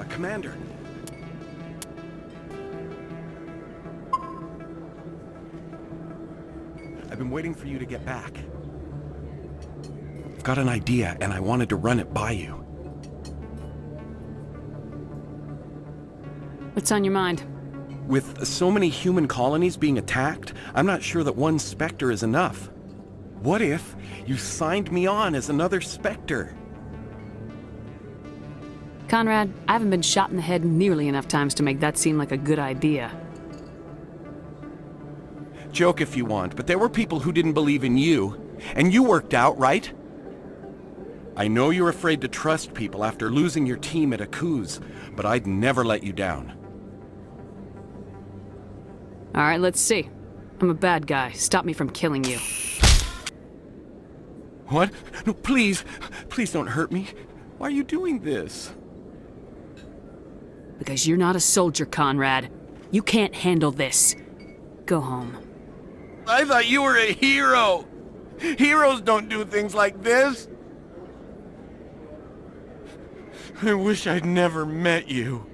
Commander. I've been waiting for you to get back. I've got an idea, and I wanted to run it by you. What's on your mind? With so many human colonies being attacked, I'm not sure that one Spectre is enough. What if you signed me on as another Spectre? Conrad, I haven't been shot in the head nearly enough times to make that seem like a good idea. Joke if you want, but there were people who didn't believe in you, and you worked out, right? I know you're afraid to trust people after losing your team at Akuz, but I'd never let you down. All right, let's see. I'm a bad guy. Stop me from killing you. What? No, please. Please don't hurt me. Why are you doing this? Because you're not a soldier, Conrad. You can't handle this. Go home. I thought you were a hero. Heroes don't do things like this. I wish I'd never met you.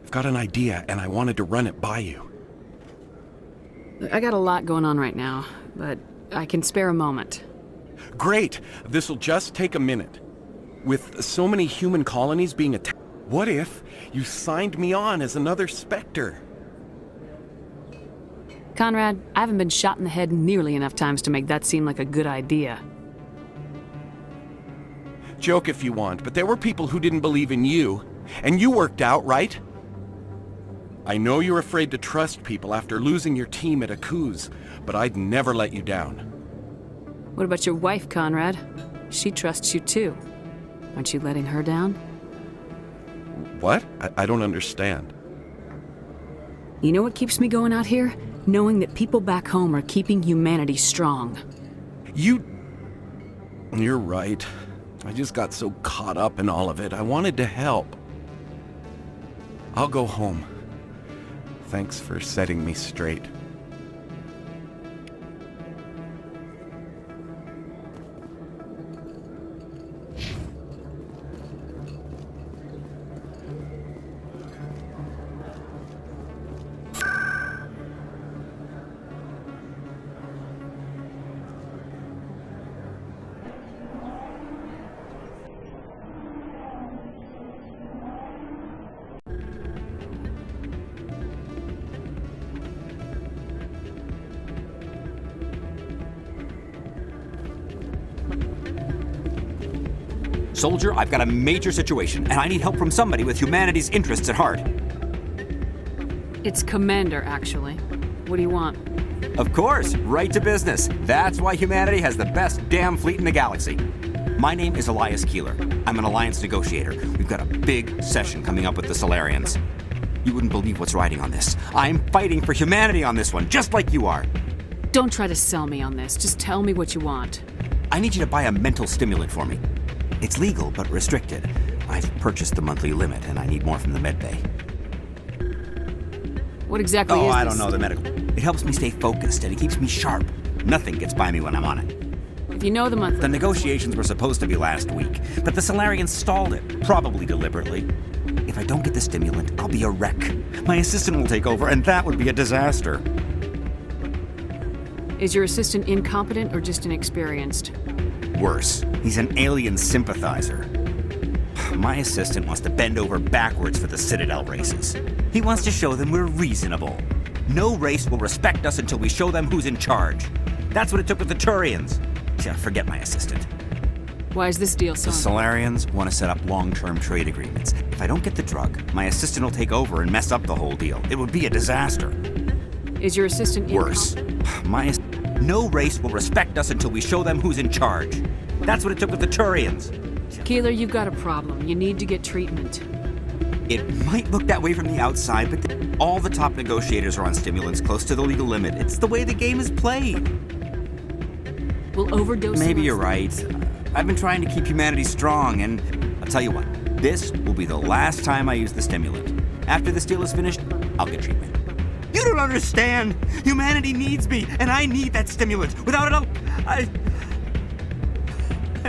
I've got an idea, and I wanted to run it by you. I got a lot going on right now, but I can spare a moment. Great! This'll just take a minute. With so many human colonies being attacked, what if you signed me on as another Spectre? Conrad, I haven't been shot in the head nearly enough times to make that seem like a good idea. Joke if you want, but there were people who didn't believe in you, and you worked out, right? I know you're afraid to trust people after losing your team at Akuz, but I'd never let you down. What about your wife, Conrad? She trusts you too. Aren't you letting her down? What? I don't understand. You know what keeps me going out here? Knowing that people back home are keeping humanity strong. You're right. I just got so caught up in all of it. I wanted to help. I'll go home. Thanks for setting me straight. Soldier, I've got a major situation, and I need help from somebody with humanity's interests at heart. It's Commander, actually. What do you want? Of course, right to business. That's why humanity has the best damn fleet in the galaxy. My name is Elias Keeler. I'm an alliance negotiator. We've got a big session coming up with the Solarians. You wouldn't believe what's riding on this. I'm fighting for humanity on this one, just like you are. Don't try to sell me on this. Just tell me what you want. I need you to buy a mental stimulant for me. It's legal, but restricted. I've purchased the monthly limit, and I need more from the medbay. What exactly is this? I don't know the medical. It helps me stay focused, and it keeps me sharp. Nothing gets by me when I'm on it. If you know the monthly... The negotiations were supposed to be last week, but the Solarians stalled it, probably deliberately. If I don't get the stimulant, I'll be a wreck. My assistant will take over, and that would be a disaster. Is your assistant incompetent or just inexperienced? Worse, he's an alien sympathizer. My assistant wants to bend over backwards for the Citadel races. He wants to show them we're reasonable. No race will respect us until we show them who's in charge. That's what it took with the Turians. Yeah, forget my assistant. Why is this deal so... The Solarians want to set up long-term trade agreements. If I don't get the drug, my assistant will take over and mess up the whole deal. It would be a disaster. Is your assistant Worse. No race will respect us until we show them who's in charge. That's what it took with the Turians. Keeler, you've got a problem. You need to get treatment. It might look that way from the outside, but all the top negotiators are on stimulants close to the legal limit. It's the way the game is played. We'll overdose. Maybe you're right. I've been trying to keep humanity strong, and I'll tell you what, this will be the last time I use the stimulant. After this deal is finished, I'll get treatment. You don't understand! Humanity needs me, and I need that stimulant. Without it, I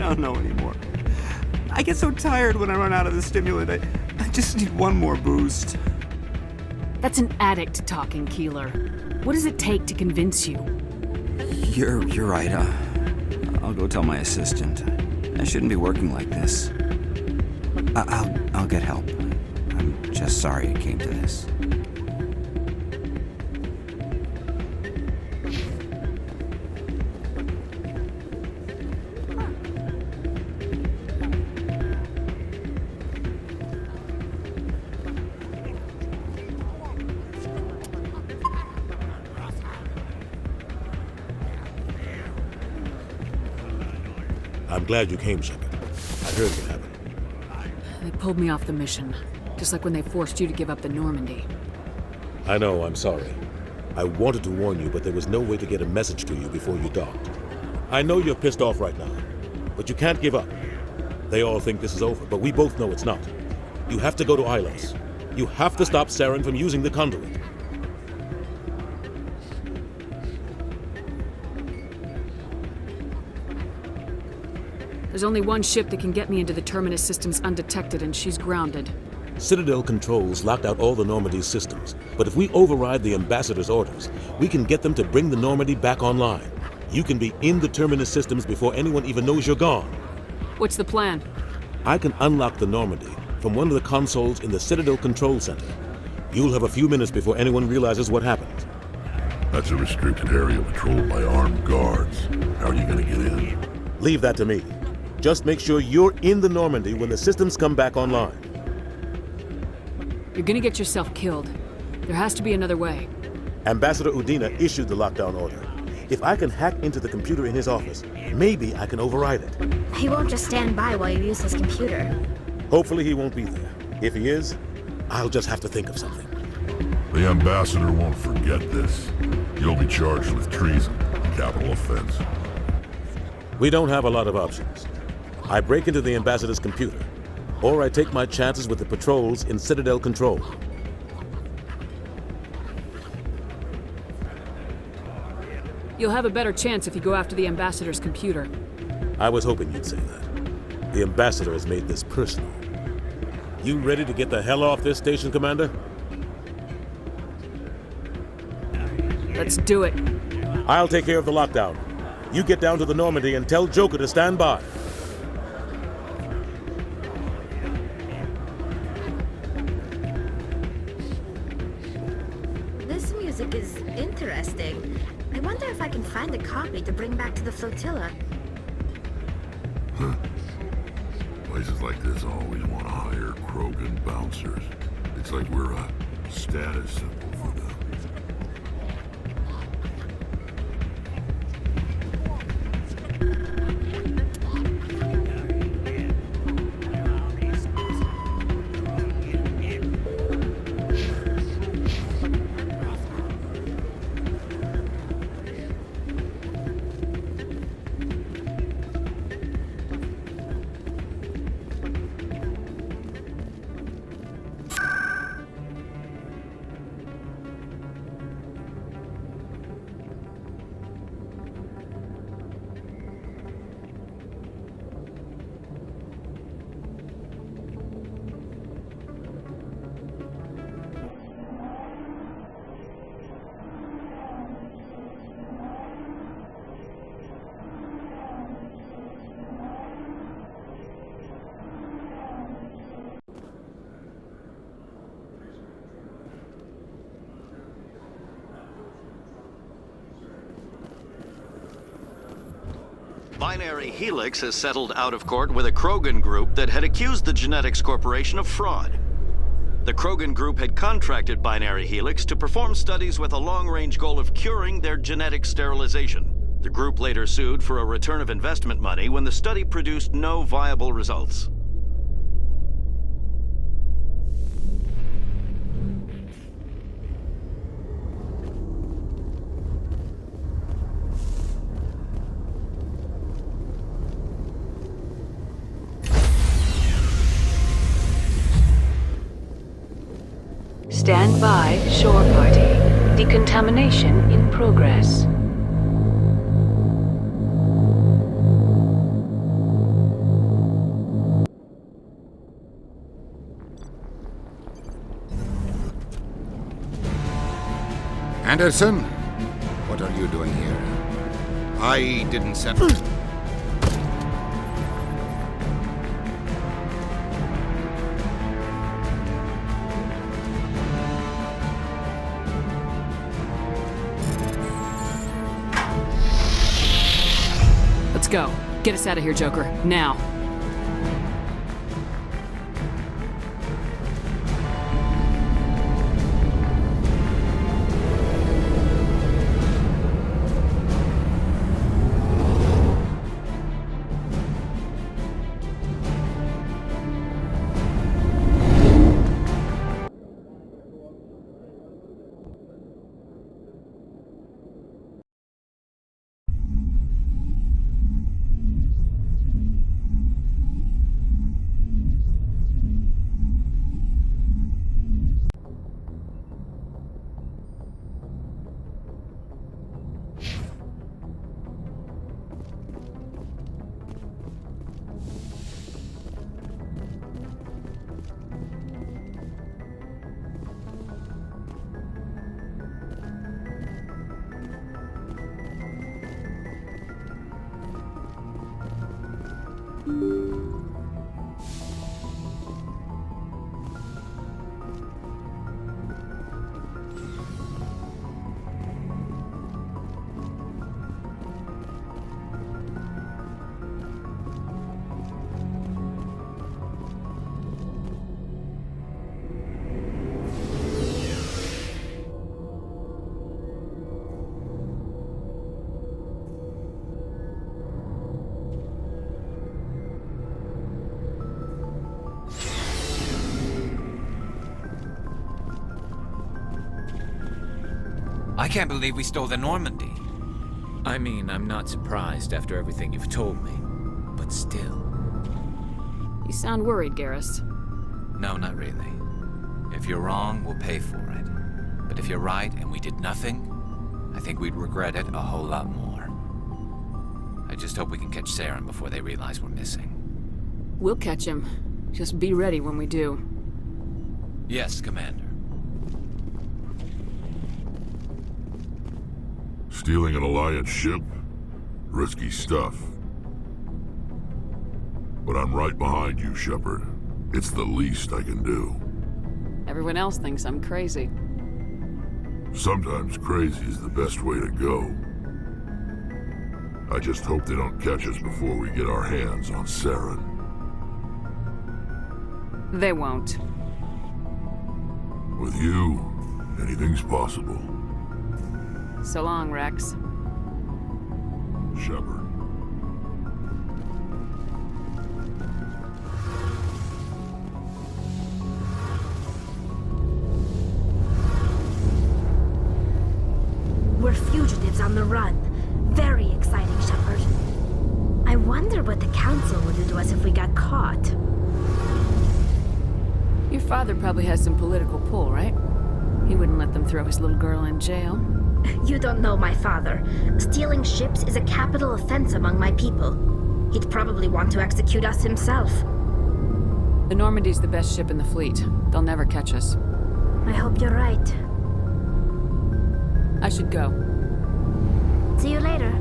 don't know anymore. I get so tired when I run out of the stimulant. I just need one more boost. That's an addict talking, Keeler. What does it take to convince you? You're right. I'll go tell my assistant. I shouldn't be working like this. I'll get help. I'm just sorry it came to this. I'm glad you came, Shepard. I heard what happened. They pulled me off the mission, just like when they forced you to give up the Normandy. I know, I'm sorry. I wanted to warn you, but there was no way to get a message to you before you docked. I know you're pissed off right now, but you can't give up. They all think this is over, but we both know it's not. You have to go to Ilos. You have to stop Saren from using the conduit. There's only one ship that can get me into the Terminus systems undetected, and she's grounded. Citadel controls locked out all the Normandy's systems, but if we override the Ambassador's orders, we can get them to bring the Normandy back online. You can be in the Terminus systems before anyone even knows you're gone. What's the plan? I can unlock the Normandy from one of the consoles in the Citadel Control Center. You'll have a few minutes before anyone realizes what happened. That's a restricted area patrolled by armed guards. How are you gonna get in? Leave that to me. Just make sure you're in the Normandy when the systems come back online. You're gonna get yourself killed. There has to be another way. Ambassador Udina issued the lockdown order. If I can hack into the computer in his office, maybe I can override it. He won't just stand by while you use his computer. Hopefully he won't be there. If he is, I'll just have to think of something. The Ambassador won't forget this. You'll be charged with treason, capital offense. We don't have a lot of options. I break into the Ambassador's computer, or I take my chances with the patrols in Citadel Control. You'll have a better chance if you go after the Ambassador's computer. I was hoping you'd say that. The Ambassador has made this personal. You ready to get the hell off this station, Commander? Let's do it. I'll take care of the lockdown. You get down to the Normandy and tell Joker to stand by. This music is interesting. I wonder if I can find a copy to bring back to the flotilla. Places like this always want to hire Krogan bouncers. It's like we're a status symbol for them. Binary Helix has settled out of court with a Krogan group that had accused the Genetics Corporation of fraud. The Krogan group had contracted Binary Helix to perform studies with a long-range goal of curing their genetic sterilization. The group later sued for a return of investment money when the study produced no viable results. Stand by, shore party. Decontamination in progress. Anderson, what are you doing here? I didn't send... Let's go. Get us out of here, Joker. Now. I can't believe we stole the Normandy. I mean, I'm not surprised after everything you've told me, but still. You sound worried, Garrus. No, not really. If you're wrong, we'll pay for it. But if you're right and we did nothing, I think we'd regret it a whole lot more. I just hope we can catch Saren before they realize we're missing. We'll catch him. Just be ready when we do. Yes, Commander. Stealing an Alliance ship? Risky stuff. But I'm right behind you, Shepard. It's the least I can do. Everyone else thinks I'm crazy. Sometimes crazy is the best way to go. I just hope they don't catch us before we get our hands on Saren. They won't. With you, anything's possible. So long, Rex. Shepard. We're fugitives on the run. Very exciting, Shepard. I wonder what the Council would do to us if we got caught. Your father probably has some political pull, right? He wouldn't let them throw his little girl in jail. You don't know my father. Stealing ships is a capital offense among my people. He'd probably want to execute us himself. The Normandy's the best ship in the fleet. They'll never catch us. I hope you're right. I should go. See you later.